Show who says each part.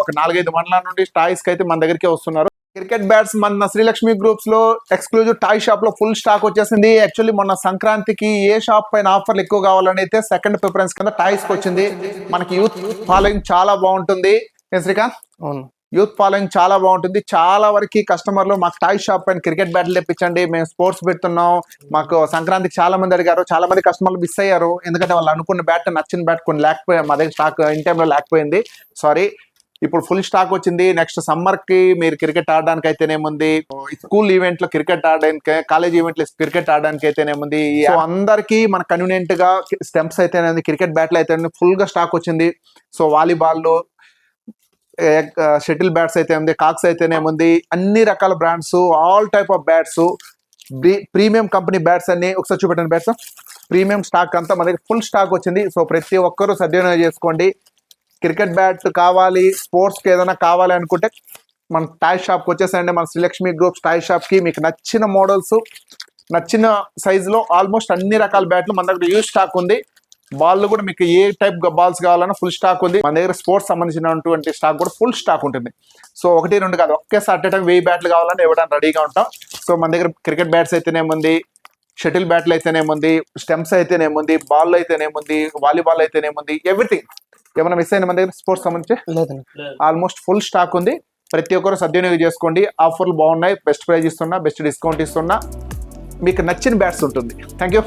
Speaker 1: ఒక 4-5 మండలాల నుండి టాయ్స్ కి అయితే మన దగ్గరికి వస్తున్నారు. క్రికెట్ బ్యాట్స్ మన శ్రీలక్ష్మి గ్రూప్స్ లో ఎక్స్క్లూజివ్ టాయ్ షాప్ లో ఫుల్ స్టాక్ వచ్చేసింది. యాక్చువల్లీ మొన్న సంక్రాంతికి ఏ షాప్ పైన ఆఫర్లు ఎక్కువ కావాలని అయితే సెకండ్ ప్రిఫరెన్స్ కింద టాయ్స్ కి వచ్చింది. మనకి యూత్ ఫాలోయింగ్ చాలా బాగుంటుంది. శ్రీకాంత్,
Speaker 2: అవును,
Speaker 1: యూత్ ఫాలోయింగ్ చాలా బాగుంటుంది. చాలా వరకు కస్టమర్లు మాకు టాయ్ షాప్ పైన క్రికెట్ బ్యాట్లు తెప్పించండి, మేము స్పోర్ట్స్ పెడుతున్నాం, మాకు సంక్రాంతికి చాలా మంది అడిగారు. చాలా మంది కస్టమర్లు మిస్ అయ్యారు, ఎందుకంటే వాళ్ళు అనుకున్న బ్యాట్, నచ్చిన బ్యాట్ కొన్ని లేకపోయా, మా దగ్గర స్టాక్ ఇన్ టైంలో లేకపోయింది. సారీ, ఇప్పుడు ఫుల్ స్టాక్ వచ్చింది. నెక్స్ట్ సమ్మర్ కి మీరు క్రికెట్ ఆడడానికి అయితేనేముంది, స్కూల్ ఈవెంట్ లో క్రికెట్ ఆడడానికి, కాలేజ్ ఈవెంట్ లో క్రికెట్ ఆడడానికి అయితేనేముంది, సో అందరికి మన కన్వీనియంట్ గా స్టెంప్స్ అయితేనేది, క్రికెట్ బ్యాట్లు అయితే ఫుల్ గా స్టాక్ వచ్చింది. సో వాలీబాల్, షటిల్ బ్యాట్స్ అయితే ఉంది, కాక్స్ అయితేనేముంది, అన్ని రకాల brands, all type of bats, premium company bats అన్ని. ఒకసారి చూపెట్టండి బ్యాట్స్, ప్రీమియం స్టాక్ అంతా మన దగ్గర ఫుల్ స్టాక్ వచ్చింది. సో ప్రతి ఒక్కరూ సద్వినియోగం చేసుకోండి. క్రికెట్ బ్యాట్ కావాలి, స్పోర్ట్స్కి ఏదైనా కావాలి అనుకుంటే మన టాయ్ షాప్కి వచ్చేసండి. మన శ్రీలక్ష్మి గ్రూప్స్ టాయ్ షాప్కి మీకు నచ్చిన మోడల్స్, నచ్చిన సైజులో ఆల్మోస్ట్ అన్ని రకాల బ్యాట్లు మన దగ్గర యూజ్ స్టాక్ ఉంది. బాల్ కూడా మీకు ఏ టైప్ బాల్స్ కావాలన్నా ఫుల్ స్టాక్ ఉంది. మన దగ్గర స్పోర్ట్స్ సంబంధించినటువంటి స్టాక్ కూడా ఫుల్ స్టాక్ ఉంటుంది. సో 1-2 కాదు, ఒకేసారి అట్ 1000 బ్యాట్లు కావాలని ఇవ్వడానికి రెడీగా ఉంటాం. సో మన దగ్గర క్రికెట్ బ్యాట్స్ అయితేనేముంది, షటిల్ బ్యాట్లు అయితేనేముంది, స్టెంప్స్ అయితేనేముంది, బాల్ అయితేనేముంది, వాలీబాల్ అయితేనేముంది, ఎవ్రీథింగ్. ఏమైనా మిస్ అయిన మన దగ్గర స్పోర్ట్స్ సంబంధించి ఆల్మోస్ట్ ఫుల్ స్టాక్ ఉంది. ప్రతి ఒక్కరు సద్వినియోగం చేసుకోండి. ఆఫర్లు బాగున్నాయి, బెస్ట్ ప్రైజ్ ఇస్తున్నా, బెస్ట్ డిస్కౌంట్ ఇస్తున్నా, మీకు నచ్చిన బ్యాట్స్ ఉంటుంది. Thank you.